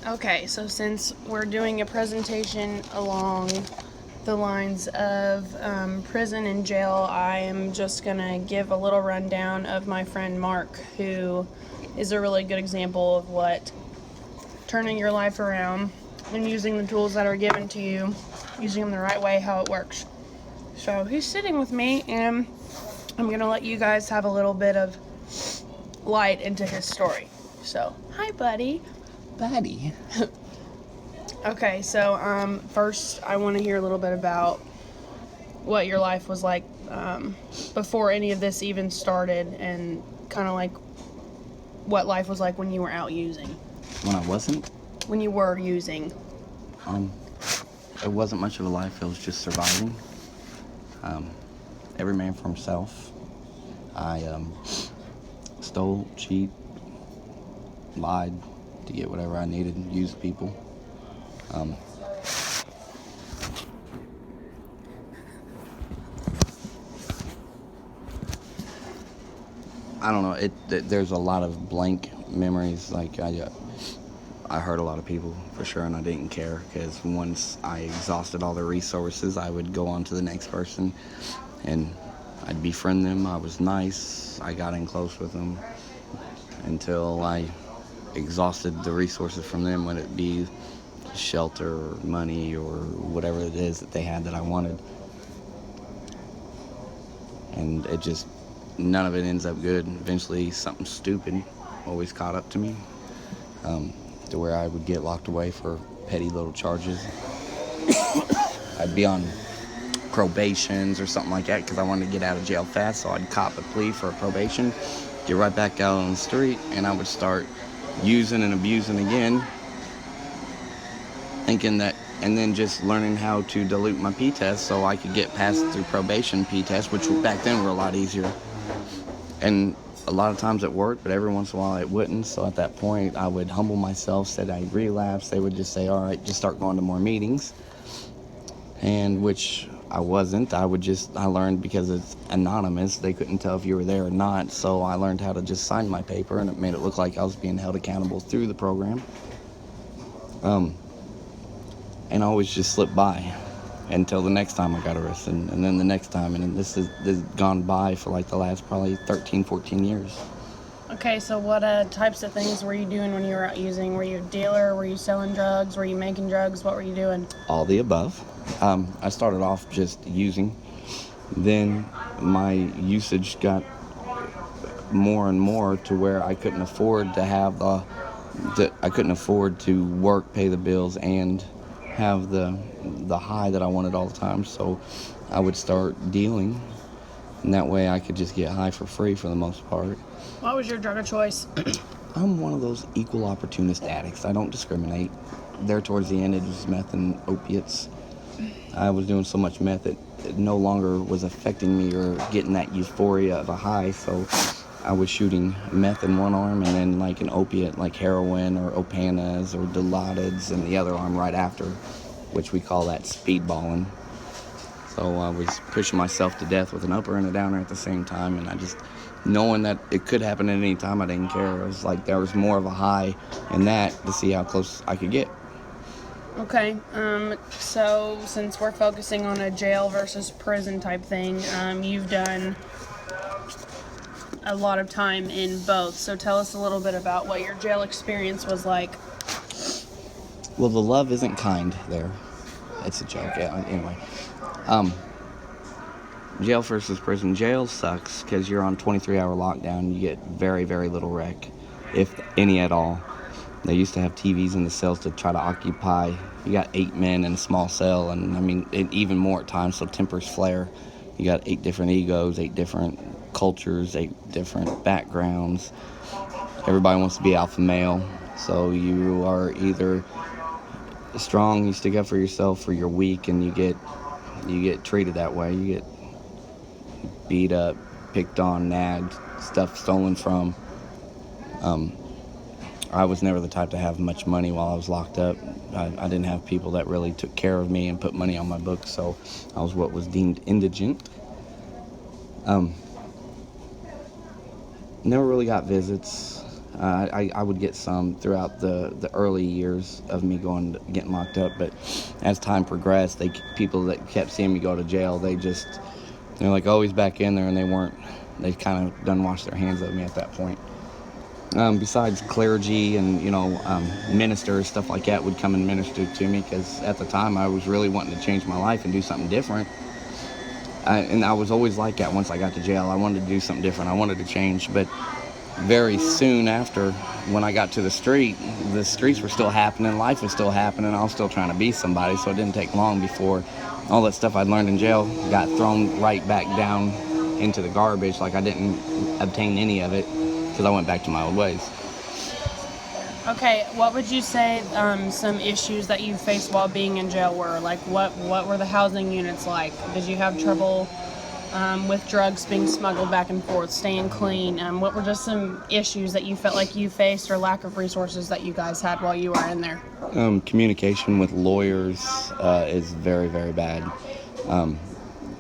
Okay, so since we're doing a presentation along the lines of prison and jail, I am just going to give a little rundown of my friend Mark, who is a really good example of what turning your life around and using the tools that are given to you, using them the right way, how it works. So he's sitting with me, and I'm going to let you guys have a little bit of light into his story. So, hi, buddy. Buddy. Okay, so first I want to hear a little bit about what your life was like before any of this even started, and kind of like what life was like when you were out using. When I wasn't? When you were using. It wasn't much of a life. It was just surviving. Every man for himself. I stole, cheat, lied to get whatever I needed, used people. I don't know. There's a lot of blank memories. Like I hurt a lot of people for sure, and I didn't care because once I exhausted all the resources, I would go on to the next person, and I'd befriend them. I was nice. I got in close with them until I exhausted the resources from them, whether it be shelter or money or whatever it is that they had that I wanted. And it just, none of it ends up good. Eventually something stupid always caught up to me, to where I would get locked away for petty little charges. I'd be on probations or something like that because I wanted to get out of jail fast, so I'd cop a plea for probation, get right back out on the street, and I would start using and abusing again, thinking that, and then just learning how to dilute my P-test so I could get past through probation P-test, which back then were a lot easier. And a lot of times it worked, but every once in a while it wouldn't. So at that point, I would humble myself, said I'd relapse. They would just say, all right, just start going to more meetings. And which I wasn't. I learned because it's anonymous. They couldn't tell if you were there or not. So I learned how to just sign my paper, and it made it look like I was being held accountable through the program. And I always just slipped by until the next time I got arrested, and then the next time, and this has gone by for like the last probably 13, 14 years. Okay, so what types of things were you doing when you were out using? Were you a dealer? Were you selling drugs? Were you making drugs? What were you doing? All the above. I started off just using. Then my usage got more and more to where I couldn't afford to have I couldn't afford to work, pay the bills, and have the high that I wanted all the time. So I would start dealing, and that way I could just get high for free for the most part. What was your drug of choice? I'm one of those equal opportunist addicts. I don't discriminate. There towards the end, it was meth and opiates. I was doing so much meth it no longer was affecting me or getting that euphoria of a high. So I was shooting meth in one arm and then like an opiate like heroin or Opanas or Dilaudids in the other arm right after, which we call that speedballing. So I was pushing myself to death with an upper and a downer at the same time, and I just, knowing that it could happen at any time, I didn't care. It was like there was more of a high in that to see how close I could get. Okay, so since we're focusing on a jail versus prison type thing, you've done a lot of time in both. So tell us a little bit about what your jail experience was like. Well, the love isn't kind there. It's a joke. Yeah, anyway. Jail versus prison. Jail sucks because you're on 23-hour lockdown. You get very, very little rec, if any at all. They used to have TVs in the cells to try to occupy. You got 8 men in a small cell, and I mean, even more at times, so tempers flare. You got 8 different egos, 8 different cultures, 8 different backgrounds. Everybody wants to be alpha male, so you are either strong, you stick up for yourself, or you're weak, and you get treated that way. You get beat up, picked on, nagged, stuff stolen from. I was never the type to have much money while I was locked up. I didn't have people that really took care of me and put money on my books, so I was what was deemed indigent. Never really got visits. I would get some throughout the early years of me getting locked up, but as time progressed, people that kept seeing me go to jail, they're like, oh, he's back in there, and they kind of done washed their hands of me at that point. Besides clergy and ministers, stuff like that would come and minister to me, because at the time I was really wanting to change my life and do something different. And I was always like that. Once I got to jail, I wanted to do something different. I wanted to change, but very soon after, when I got to the streets were still happening, life was still happening, I was still trying to be somebody, so it didn't take long before all that stuff I'd learned in jail got thrown right back down into the garbage. Like, I didn't obtain any of it because I went back to my old ways. Okay, what would you say some issues that you faced while being in jail were? Like, what were the housing units like? Did you have trouble with drugs being smuggled back and forth, staying clean? What were just some issues that you felt like you faced, or lack of resources that you guys had while you were in there? Communication with lawyers is very, very bad.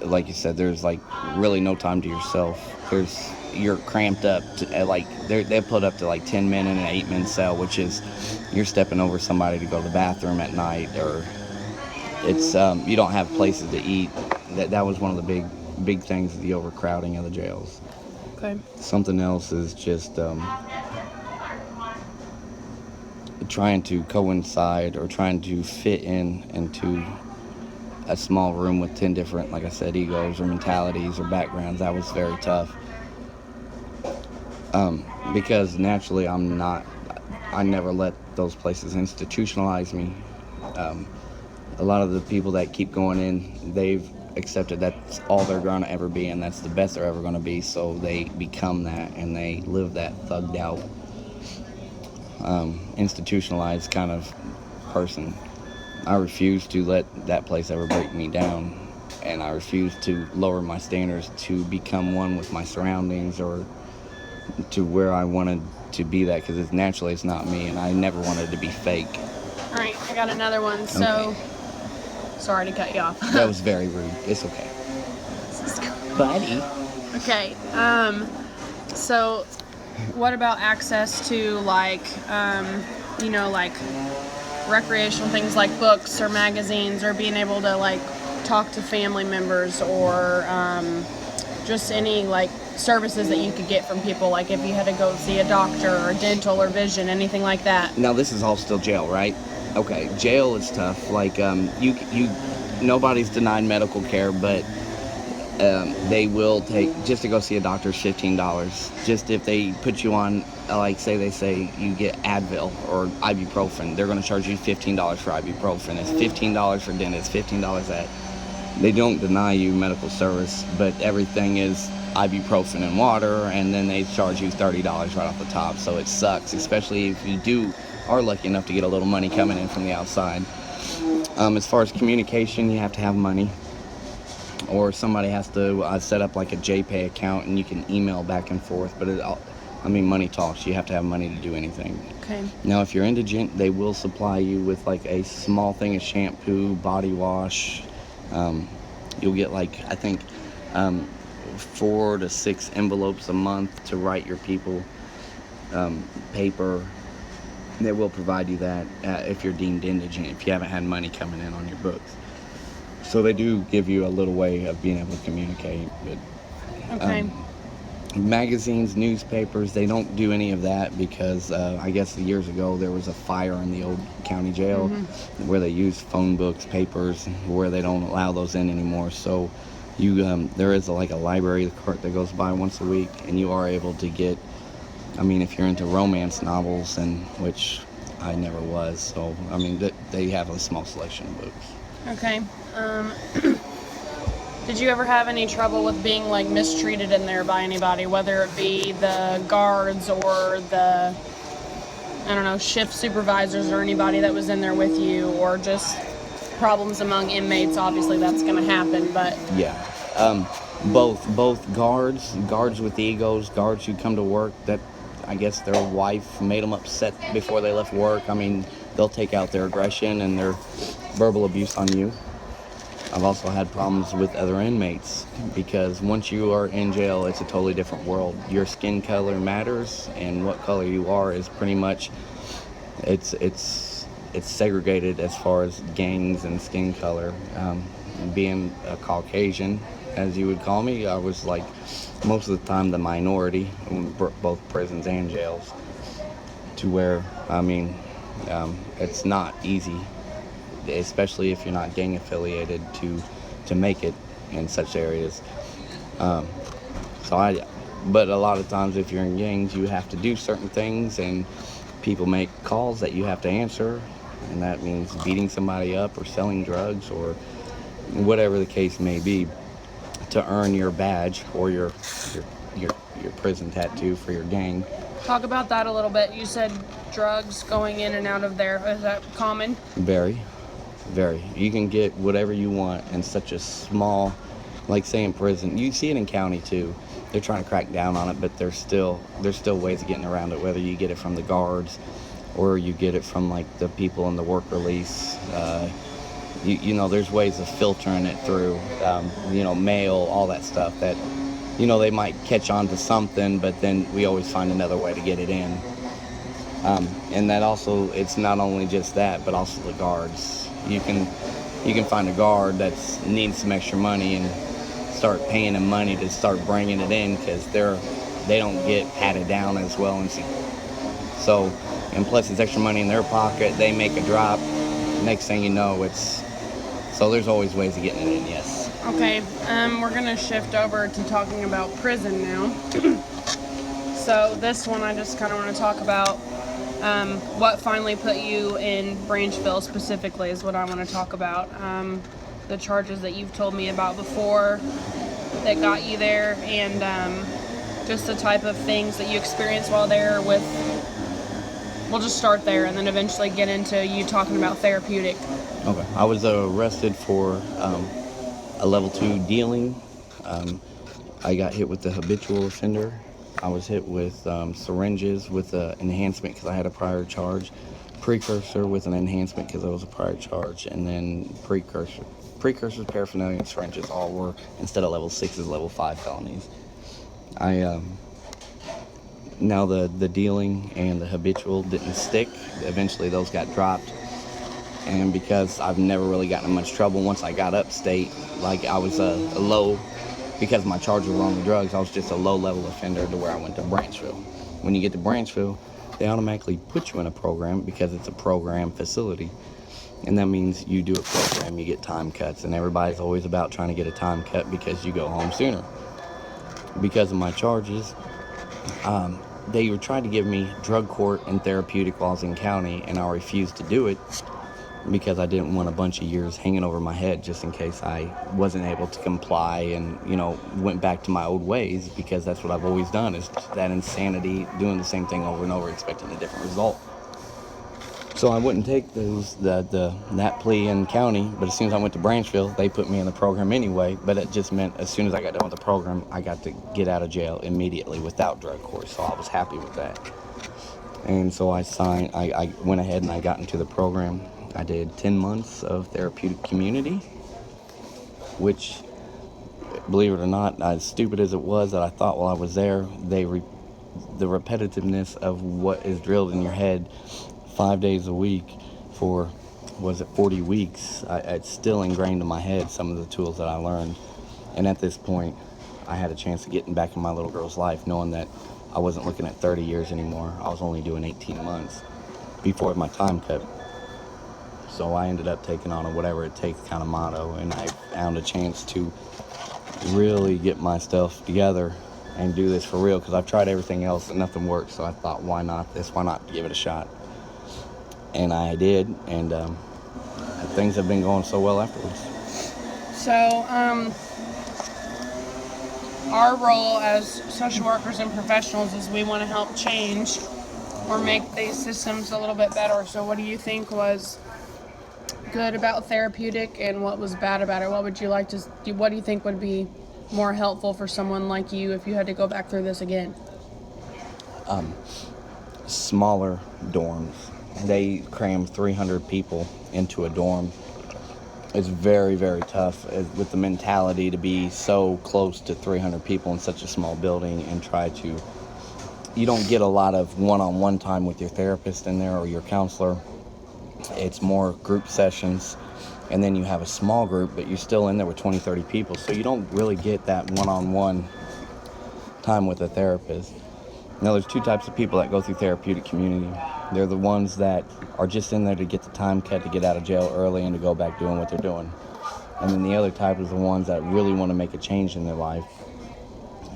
Like you said, there's like really no time to yourself. You're cramped up to, they put up to like 10 men in an 8-man cell, which is you're stepping over somebody to go to the bathroom at night, or it's you don't have places to eat. That was one of the big things, the overcrowding of the jails. Okay. Something else is just trying to coincide or trying to fit into a small room with 10 different, like I said, egos or mentalities or backgrounds. That was very tough. Because naturally I never let those places institutionalize me. A lot of the people that keep going in, they've accepted that's all they're going to ever be, and that's the best they're ever going to be, so they become that, and they live that thugged out, institutionalized kind of person. I refuse to let that place ever break me down, and I refuse to lower my standards to become one with my surroundings or to where I wanted to be that, because it's not me, and I never wanted to be fake. All right, I got another one. So, Okay. Sorry to cut you off. That was very rude. It's okay. Buddy. Okay. So, what about access to like recreational things like books or magazines, or being able to like talk to family members, or just any like services that you could get from people, like if you had to go see a doctor or dental or vision, anything like that? Now this is all still jail, right? Okay, jail is tough. Like nobody's denied medical care, but they will take, just to go see a doctor, $15. Just if they put you on, like they say you get Advil or ibuprofen, they're going to charge you $15 for ibuprofen. It's $15 for dentist, $15 that. They don't deny you medical service, but everything is ibuprofen and water, and then they charge you $30 right off the top. So it sucks, especially if you are lucky enough to get a little money coming in from the outside. As far as communication, you have to have money, or somebody has to set up like a JPay account, and you can email back and forth. But money talks. You have to have money to do anything. Okay. Now, if you're indigent, they will supply you with like a small thing of shampoo, body wash. You'll get like, I think, 4 to 6 envelopes a month to write your people, paper. They will provide you that if you're deemed indigent, if you haven't had money coming in on your books. So they do give you a little way of being able to communicate. But Okay. magazines, newspapers, they don't do any of that, because I guess years ago there was a fire in the old county jail where they used phone books, papers, where they don't allow those in anymore. So there is a library cart that goes by once a week, and you are able to get, if you're into romance novels, and which I never was, so they have a small selection of books. Okay. Did you ever have any trouble with being like mistreated in there by anybody, whether it be the guards or the, shift supervisors, or anybody that was in there with you, or just problems among inmates? Obviously that's going to happen, but Yeah. Both guards with egos, guards who come to work that I guess their wife made them upset before they left work. They'll take out their aggression and their verbal abuse on you. I've also had problems with other inmates because once you are in jail, it's a totally different world. Your skin color matters, and what color you are is pretty much it's segregated as far as gangs and skin color. Being a Caucasian, as you would call me, I was like most of the time the minority in both prisons and jails. To where it's not easy, especially if you're not gang affiliated, to make it in such areas. Um, but a lot of times if you're in gangs, you have to do certain things, and people make calls that you have to answer, and that means beating somebody up or selling drugs or whatever the case may be to earn your badge or your prison tattoo for your gang. Talk about that a little bit. You said drugs going in and out of there. Is that common? Very, very. You can get whatever you want in such a small, like say in prison. You see it in county too. They're trying to crack down on it, but there's still ways of getting around it. Whether you get it from the guards, or you get it from like the people in the work release. There's ways of filtering it through, mail, all that stuff that, they might catch on to something, but then we always find another way to get it in. And that also, it's not only just that, but also the guards. You can find a guard that needs some extra money and start paying them money to start bringing it in because they don't get patted down as well. And plus it's extra money in their pocket. They make a drop. Next thing you know, so there's always ways of getting it in, yes. Okay, we're gonna shift over to talking about prison now. So this one, I just kind of want to talk about what finally put you in Branchville specifically is what I want to talk about. The charges that you've told me about before that got you there, and just the type of things that you experienced while there with. We'll just start there and then eventually get into you talking about therapeutic. Okay. I was arrested for a level 2 dealing. I got hit with the habitual offender. I was hit with syringes with an enhancement because I had a prior charge. Precursor with an enhancement because there was a prior charge. And then precursors, paraphernalia, and syringes all were, instead of level 6s, level 5 felonies. Now the dealing and the habitual didn't stick. Eventually those got dropped. And because I've never really gotten in much trouble once I got upstate, like I was a low, because my charges were on the drugs, I was just a low-level offender to where I went to Branchville. When you get to Branchville, they automatically put you in a program because it's a program facility. And that means you do a program, you get time cuts, and everybody's always about trying to get a time cut because you go home sooner. Because of my charges, they were trying to give me drug court and therapeutic while I was in county, and I refused to do it because I didn't want a bunch of years hanging over my head just in case I wasn't able to comply and, went back to my old ways, because that's what I've always done, is that insanity, doing the same thing over and over, expecting a different result. So I wouldn't take that plea in county, but as soon as I went to Branchville, they put me in the program anyway. But it just meant as soon as I got done with the program, I got to get out of jail immediately without drug court. So I was happy with that. And so I went ahead and I got into the program. I did 10 months of therapeutic community, which, believe it or not, as stupid as it was that I thought while I was there, the repetitiveness of what is drilled in your head 5 days a week for, 40 weeks, it's still ingrained in my head, some of the tools that I learned. And at this point, I had a chance of getting back in my little girl's life, knowing that I wasn't looking at 30 years anymore. I was only doing 18 months before my time cut. So I ended up taking on a whatever it takes kind of motto, and I found a chance to really get my stuff together and do this for real, because I've tried everything else and nothing worked. So I thought, why not this? Why not give it a shot? And I did, and things have been going so well afterwards. So, our role as social workers and professionals is we want to help change or make these systems a little bit better. So what do you think was good about therapeutic and what was bad about it? What would you like to do? What do you think would be more helpful for someone like you if you had to go back through this again? Smaller dorms. They crammed 300 people into a dorm, it's very, very tough with the mentality to be so close to 300 people in such a small building and try to. You don't get a lot of one-on-one time with your therapist in there or your counselor. It's more group sessions, and then you have a small group, but you're still in there with 20, 30 people, so you don't really get that one-on-one time with a therapist. Now, there's two types of people that go through therapeutic community. They're the ones that are just in there to get the time cut to get out of jail early and to go back doing what they're doing. And then the other type is the ones that really want to make a change in their life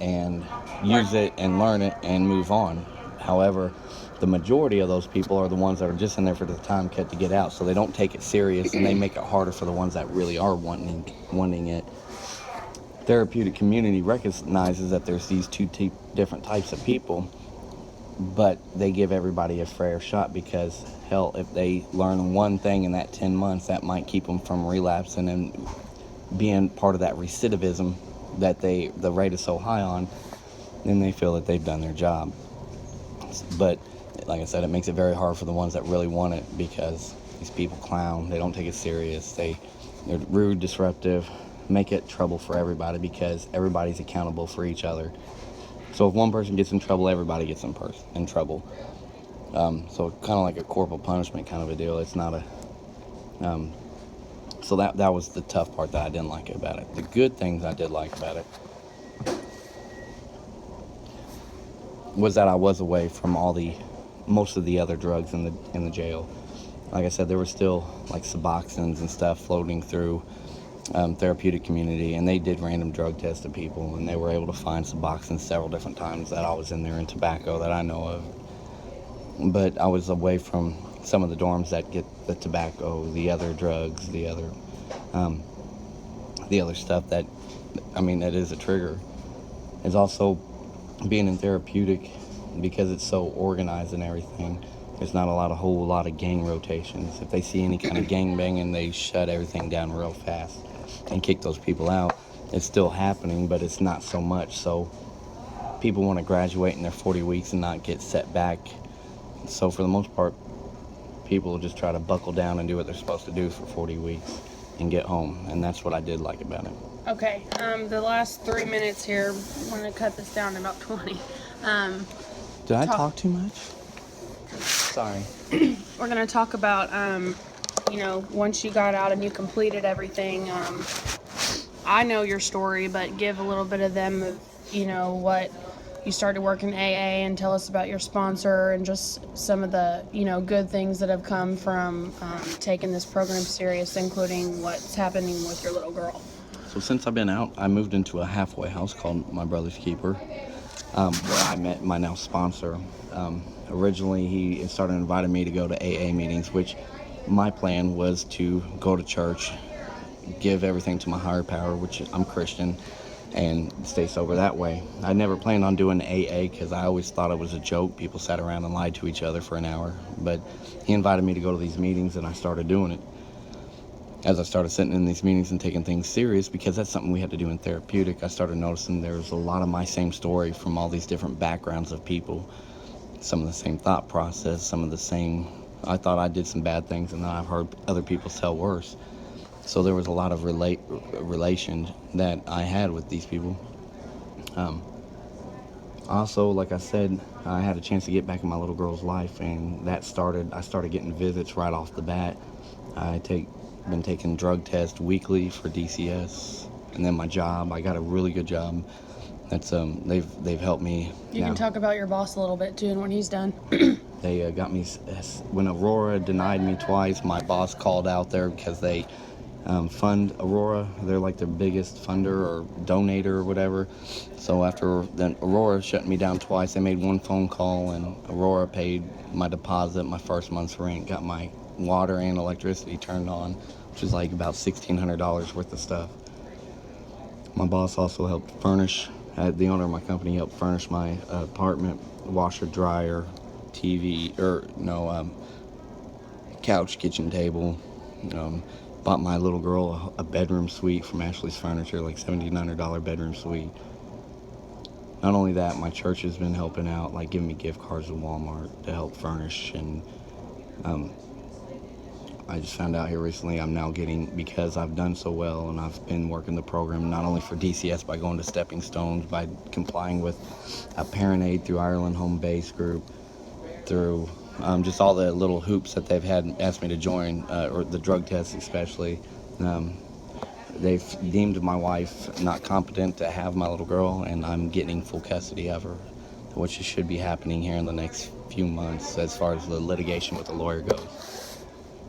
and use it and learn it and move on. However, the majority of those people are the ones that are just in there for the time cut to get out, so they don't take it serious, and they make it harder for the ones that really are wanting it. Therapeutic community recognizes that there's these two different types of people, but they give everybody a fair shot because, hell, if they learn one thing in that 10 months, that might keep them from relapsing and being part of that recidivism that the rate is so high on, then they feel that they've done their job. But like I said, it makes it very hard for the ones that really want it because these people clown, they don't take it serious, they're rude, disruptive, make it trouble for everybody because everybody's accountable for each other. So if one person gets in trouble, everybody gets in trouble. So kind of like a corporal punishment kind of a deal. It's not a... so that was the tough part that I didn't like about it. The good things I did like about it was that I was away from most of the other drugs in the jail. Like I said, there were still like Suboxones and stuff floating through therapeutic community, and they did random drug tests to people, and they were able to find Suboxone several different times that I was in there, and tobacco that I know of. But I was away from some of the dorms that get the tobacco, the other drugs, the other stuff that, that is a trigger. It's also being in therapeutic, because it's so organized and everything. There's not a whole lot of gang rotations. If they see any kind of gang banging, they shut everything down real fast and kick those people out. It's still happening, but it's not so much. So people want to graduate in their 40 weeks and not get set back. So for the most part, people will just try to buckle down and do what they're supposed to do for 40 weeks and get home. And that's what I did like about it. Okay, the last 3 minutes here, I'm going to cut this down to about 20. Did I talk too much? Sorry. We're going to talk about, once you got out and you completed everything. I know your story, but give a little bit of them, what you started working AA, and tell us about your sponsor and just some of the, good things that have come from taking this program serious, including what's happening with your little girl. So since I've been out, I moved into a halfway house called My Brother's Keeper, where I met my now sponsor. Originally, he started inviting me to go to AA meetings, which my plan was to go to church, give everything to my higher power, which I'm Christian, and stay sober that way. I never planned on doing AA because I always thought it was a joke. People sat around and lied to each other for an hour. But he invited me to go to these meetings, and I started doing it. As I started sitting in these meetings and taking things serious, because that's something we had to do in therapeutic, I started noticing there's a lot of my same story from all these different backgrounds of people. Some of the same thought process, some of the same... I thought I did some bad things, and then I've heard other people tell worse. So there was a lot of relation that I had with these people. Also, like I said, I had a chance to get back in my little girl's life, and I started getting visits right off the bat. Been taking drug tests weekly for DCS, and then my job. I got a really good job. That's they've helped me. You can talk about your boss a little bit too, and when he's done. They got me when Aurora denied me twice. My boss called out there because they fund Aurora. They're like their biggest funder or donator or whatever. So after then Aurora shut me down twice, they made one phone call, and Aurora paid my deposit, my first month's rent, got my water and electricity turned on, which is like about $1,600 worth of stuff. My boss also helped furnish, the owner of my company helped furnish my apartment, washer, dryer, TV, couch, kitchen table. Bought my little girl a bedroom suite from Ashley's Furniture, like $1,700 bedroom suite. Not only that, my church has been helping out, like giving me gift cards to Walmart to help furnish, and I just found out here recently I'm now getting, because I've done so well and I've been working the program not only for DCS by going to Stepping Stones, by complying with a parent aid through Ireland Home Base Group, through just all the little hoops that they've had asked me to join, or the drug tests especially. They've deemed my wife not competent to have my little girl, and I'm getting full custody of her, which should be happening here in the next few months as far as the litigation with the lawyer goes,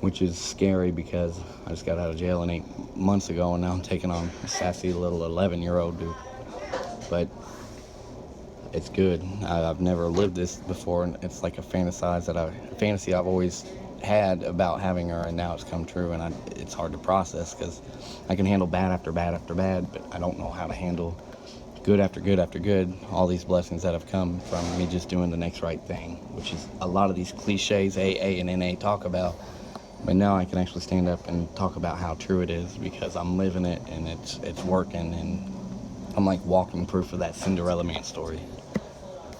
which is scary because I just got out of jail 8 months ago, and now I'm taking on a sassy little 11-year-old dude. But it's good. I've never lived this before, and it's like a fantasy I've always had about having her, and now it's come true, and it's hard to process because I can handle bad after bad after bad, but I don't know how to handle good after good after good, all these blessings that have come from me just doing the next right thing, which is a lot of these cliches AA and NA talk about. But now I can actually stand up and talk about how true it is because I'm living it, and it's working, and I'm like walking proof of that Cinderella Man story.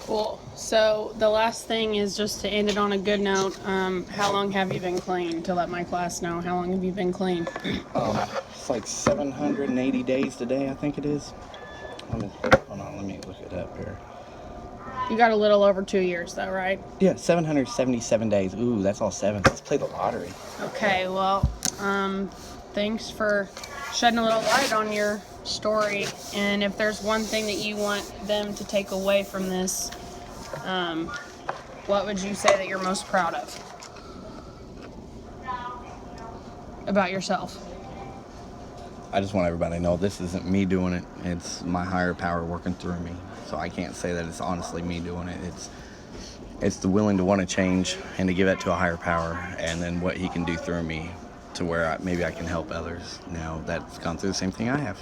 Cool. So the last thing is just to end it on a good note. How long have you been clean? To let my class know, how long have you been clean? It's like 780 days today, I think it is. Hold on, let me look it up here. You got a little over 2 years, though, right? Yeah, 777 days. Ooh, that's all sevens. Let's play the lottery. Okay. Well, thanks for shedding a little light on your story. And if there's one thing that you want them to take away from this, what would you say that you're most proud of about yourself? I just want everybody to know this isn't me doing it. It's my higher power working through me. So I can't say that it's honestly me doing it. It's the willing to want to change and to give that to a higher power, and then what he can do through me to where maybe I can help others now that's gone through the same thing I have.